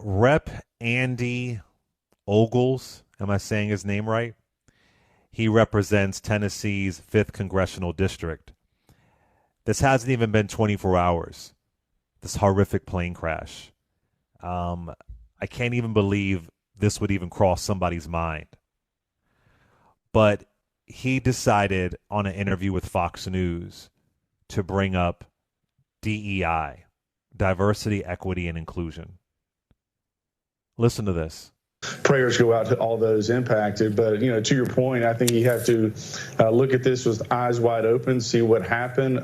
Rep Andy Ogles, am I saying his name right? He represents Tennessee's 5th congressional district. This hasn't even been 24 hours. This horrific plane crash. Um, I can't even believe this would even cross somebody's mind. But he decided on an interview with Fox News to bring up DEI, diversity, equity, and inclusion. Listen to this. Prayers go out to all those impacted. But, to your point, I think you have to look at this with eyes wide open, see what happened.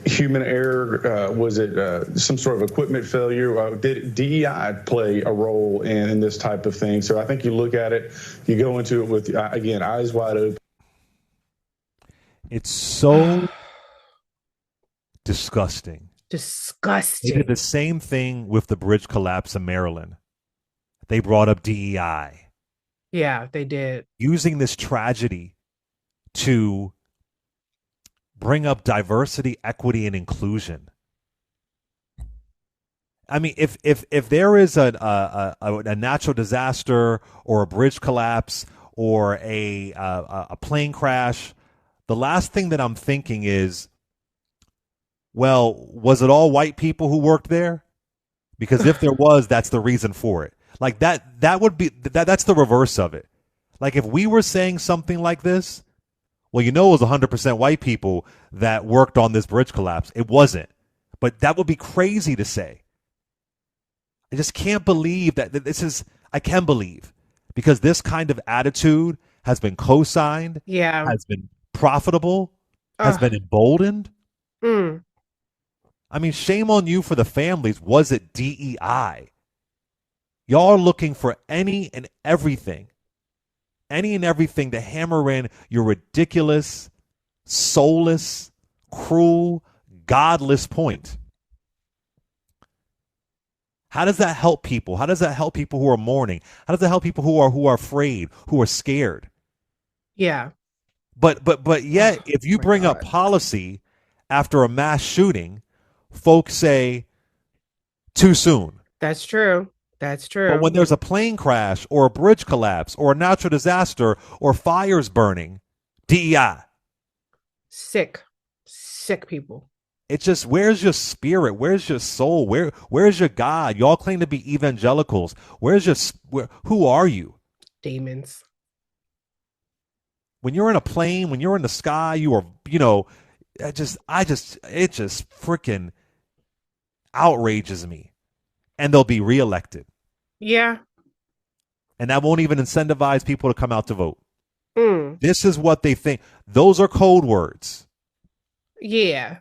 Human error, was it some sort of equipment failure? Did DEI play a role in this type of thing? So I think you look at it, you go into it with, again, eyes wide open. It's so disgusting. Disgusting. They did the same thing with the bridge collapse in Maryland. They brought up DEI. Yeah, they did. Using this tragedy to bring up diversity, equity, and inclusion. I mean, if there is a natural disaster or a bridge collapse or a plane crash, the last thing that I'm thinking is, well, was it all white people who worked there? Because if there was, that's the reason for it. Like that would be that's the reverse of it. Like if we were saying something like this, well, it was 100% white people that worked on this bridge collapse. It wasn't. But that would be crazy to say. I just can't believe that this is, I can believe, because this kind of attitude has been co-signed, has been profitable, has been emboldened. Mm. I mean, shame on you for the families. Was it DEI? Y'all are looking for any and everything to hammer in your ridiculous, soulless, cruel, godless point. How does that help people? How does that help people who are mourning? How does that help people who are afraid, who are scared? Yeah. But yet, if you bring up policy after a mass shooting, folks say too soon. That's true. That's true. But when there's a plane crash or a bridge collapse or a natural disaster or fires burning, DEI. Sick people. It's just, where's your spirit? Where's your soul? Where's your God? Y'all claim to be evangelicals. Who are you? Demons. When you're in a plane, when you're in the sky, you are, it just freaking outrages me. And they'll be reelected. Yeah. And that won't even incentivize people to come out to vote. Mm. This is what they think. Those are code words. Yeah.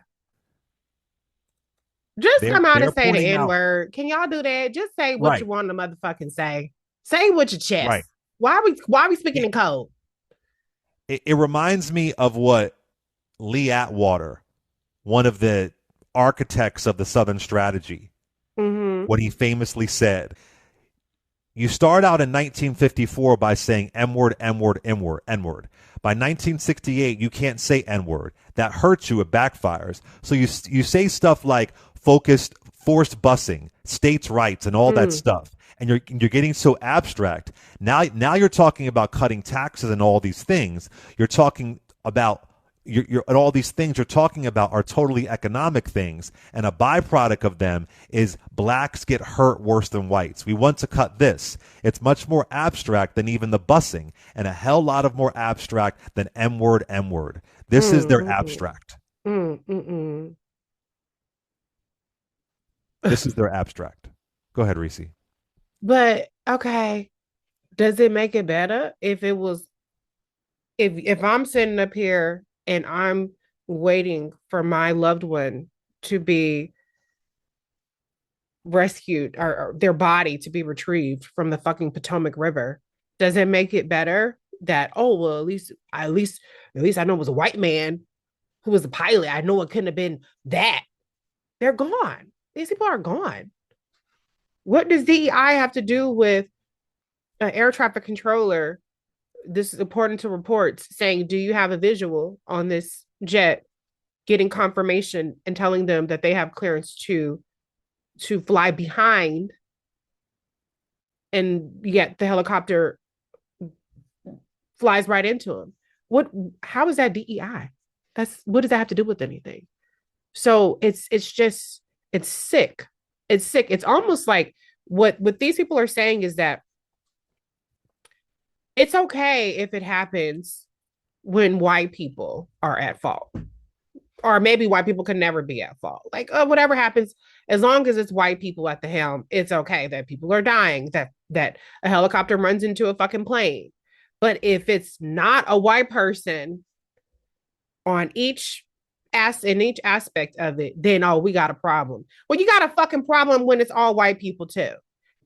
Just come out and say the N-word. Can y'all do that? Just say what you want to motherfucking say. Say with your chest. Right. Why are we speaking in code? It reminds me of what Lee Atwater, one of the architects of the Southern Strategy, what he famously said. You start out in 1954 by saying M-word, M-word, M-word, N-word. By 1968, you can't say N-word. That hurts you. It backfires. So you say stuff like forced busing, states' rights, and all that stuff. And you're getting so abstract. Now you're talking about cutting taxes and all these things. You're talking about and all these things you're talking about are totally economic things, and a byproduct of them is blacks get hurt worse than whites. We want to cut this. It's much more abstract than even the busing, and a hell lot of more abstract than M-word, M-word. This is their abstract. This is their abstract. Go ahead, Reese. But okay, does it make it better if I'm sitting up here and I'm waiting for my loved one to be rescued or their body to be retrieved from the fucking Potomac River? Does it make it better that, oh, well, at least I know it was a white man who was the pilot. I know it couldn't have been that. They're gone. These people are gone. What does DEI have to do with an air traffic controller? This is according to reports saying, do you have a visual on this jet, getting confirmation and telling them that they have clearance to fly behind and yet the helicopter flies right into him. How is that DEI? What does that have to do with anything? So it's sick. It's sick. It's almost like what these people are saying is that it's okay if it happens when white people are at fault. Or maybe white people can never be at fault. Like, whatever happens, as long as it's white people at the helm, it's okay that people are dying, that a helicopter runs into a fucking plane. But if it's not a white person on in each aspect of it, then we got a problem. Well, you got a fucking problem when it's all white people too,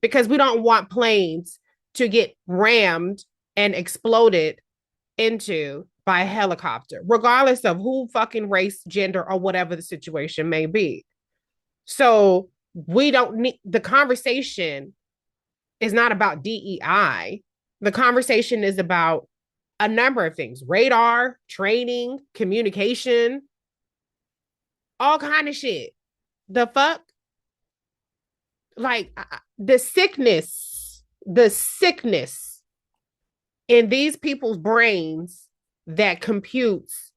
because we don't want planes to get rammed and exploded into by a helicopter, regardless of who fucking race, gender, or whatever the situation may be. So we don't need the conversation is not about DEI. The conversation is about a number of things: radar, training, communication, all kind of shit. The fuck? Like the sickness in these people's brains that computes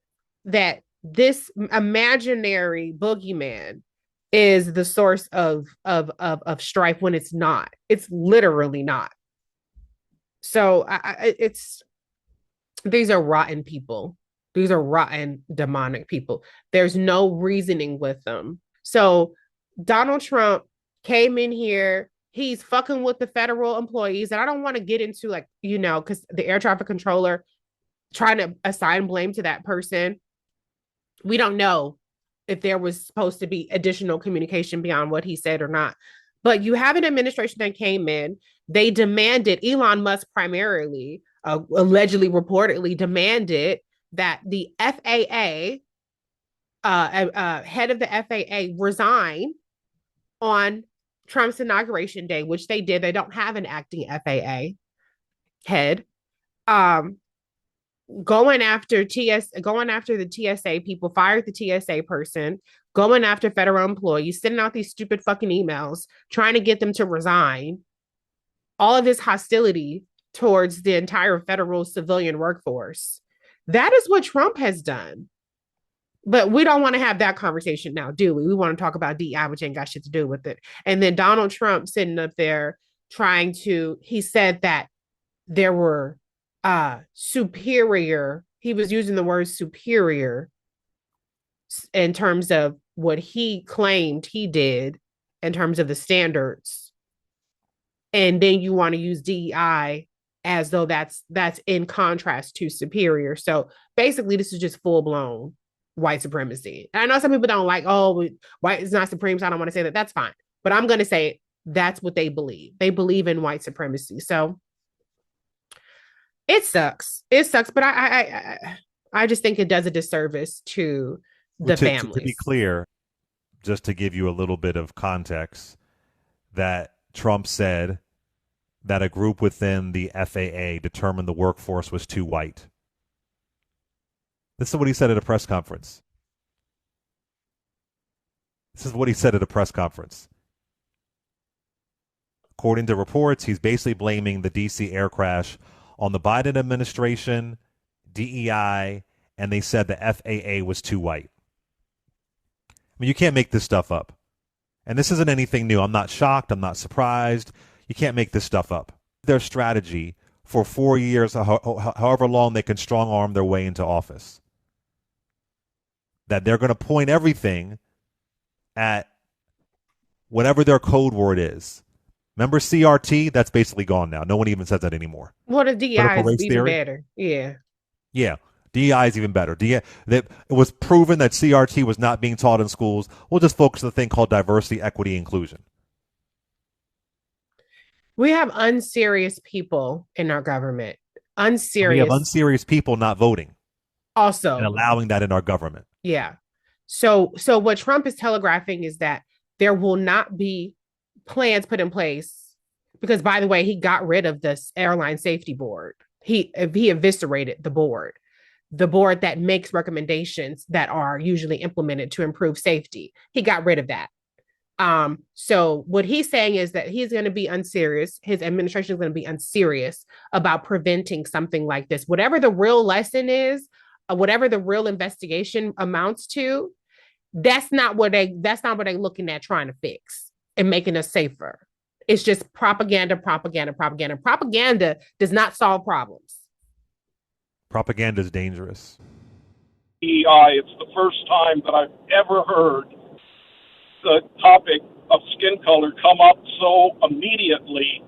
that this imaginary boogeyman is the source of strife when it's not. It's literally not. So it's these are rotten people. These are rotten demonic people. There's no reasoning with them. So Donald Trump came in here. He's fucking with the federal employees. And I don't want to get into like, because the air traffic controller trying to assign blame to that person. We don't know if there was supposed to be additional communication beyond what he said or not. But you have an administration that came in. They demanded, Elon Musk primarily, allegedly, reportedly demanded that the FAA, head of the FAA, resign on Trump's inauguration day, which they did. They don't have an acting FAA head. Going after the TSA people, fired the TSA person, going after federal employees, sending out these stupid fucking emails, trying to get them to resign. All of this hostility towards the entire federal civilian workforce. That is what Trump has done. But we don't want to have that conversation now, do we? We want to talk about DEI, which ain't got shit to do with it. And then Donald Trump sitting up there he said that there were superior, he was using the word superior in terms of what he claimed he did in terms of the standards. And then you want to use DEI as though that's in contrast to superior. So basically, this is just full blown white supremacy. And I know some people don't like, white is not supreme, so I don't want to say that. That's fine. But I'm going to say that's what they believe. They believe in white supremacy. So it sucks. But I just think it does a disservice to the families. To be clear, just to give you a little bit of context, that Trump said that a group within the FAA determined the workforce was too white. This is what he said at a press conference. According to reports, he's basically blaming the D.C. air crash on the Biden administration, DEI, and they said the FAA was too white. I mean, you can't make this stuff up. And this isn't anything new. I'm not shocked. I'm not surprised. You can't make this stuff up. Their strategy for 4 years, however long they can strong arm their way into office, that they're going to point everything at whatever their code word is. Remember CRT? That's basically gone now. No one even says that anymore. Well, the DEI is even better. Yeah. Yeah. DEI is even better. It was proven that CRT was not being taught in schools. We'll just focus on the thing called diversity, equity, inclusion. We have unserious people in our government. We have unserious people not voting. Also. And allowing that in our government. Yeah. So what Trump is telegraphing is that there will not be plans put in place because, by the way, he got rid of this airline safety board. He eviscerated the board that makes recommendations that are usually implemented to improve safety. He got rid of that. So what he's saying is that he's going to be unserious. His administration is going to be unserious about preventing something like this. Whatever the real lesson is, whatever the real investigation amounts to, that's not what they're looking at trying to fix and making us safer. It's just propaganda, propaganda, propaganda. Propaganda does not solve problems. Propaganda is dangerous. DEI, it's the first time that I've ever heard the topic of skin color come up so immediately,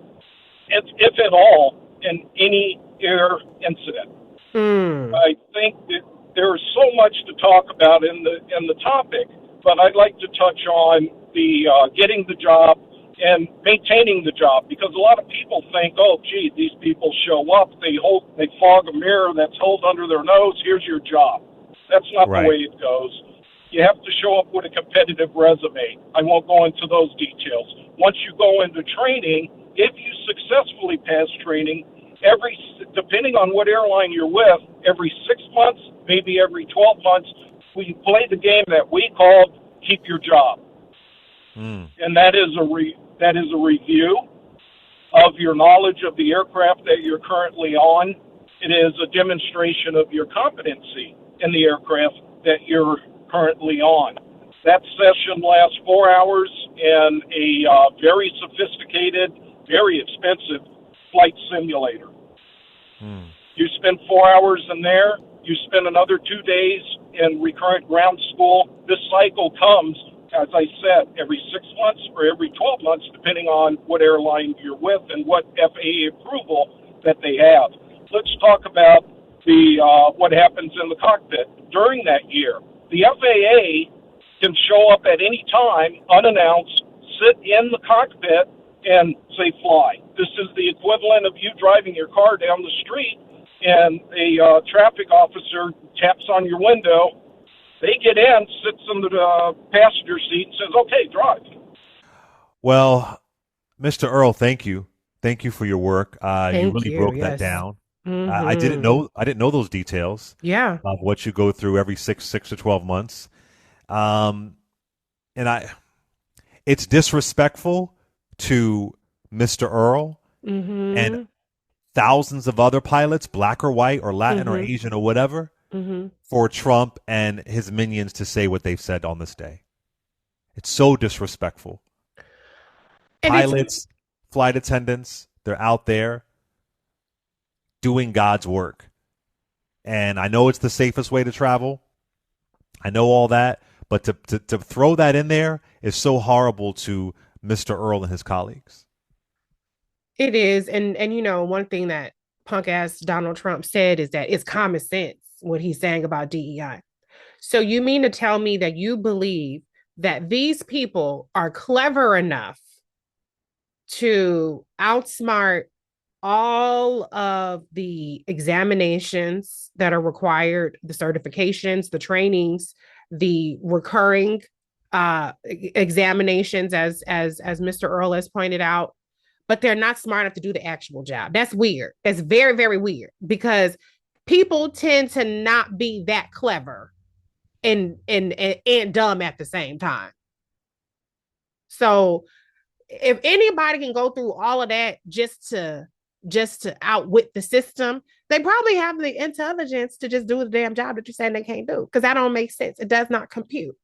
if at all, in any air incident. I think that there is so much to talk about in the topic, but I'd like to touch on the getting the job and maintaining the job, because a lot of people think, oh, gee, these people show up, they fog a mirror that's held under their nose, here's your job. That's not the way it goes. You have to show up with a competitive resume. I won't go into those details. Once you go into training, if you successfully pass training, depending on what airline you're with, every 6 months, maybe every 12 months, we play the game that we called Keep Your Job. And that is a review of your knowledge of the aircraft that you're currently on. It is a demonstration of your competency in the aircraft that you're currently on. That session lasts 4 hours in a very sophisticated, very expensive flight simulator. You spend 4 hours in there. You spend another 2 days in recurrent ground school. This cycle comes, as I said, every 6 months or every 12 months, depending on what airline you're with and what FAA approval that they have. Let's talk about what happens in the cockpit during that year. The FAA can show up at any time, unannounced, sit in the cockpit, and say fly. This is the equivalent of you driving your car down the street and a traffic officer taps on your window. They get in, sits in the passenger seat, and says, okay, drive. Well, Mr. Earl, thank you. Thank you for your work. You really broke that down. I didn't know those details. Yeah. Of what you go through every 6 to 12 months. It's disrespectful to Mr. Earl and thousands of other pilots, black or white or Latin or Asian or whatever, for Trump and his minions to say what they've said on this day. It's so disrespectful. And pilots, flight attendants, they're out there doing God's work. And I know it's the safest way to travel. I know all that. But to throw that in there is so horrible to Mr. Earl and his colleagues. It is. And you know, one thing that punk ass Donald Trump said is that it's common sense what he's saying about DEI. So you mean to tell me that you believe that these people are clever enough to outsmart all of the examinations that are required, the certifications, the trainings, the recurring examinations, as Mr. Earl has pointed out, but they're not smart enough to do the actual job? That's weird. That's very, very weird, because people tend to not be that clever and dumb at the same time. So if anybody can go through all of that just to outwit the system, they probably have the intelligence to just do the damn job that you're saying they can't do, because that don't make sense. It does not compute.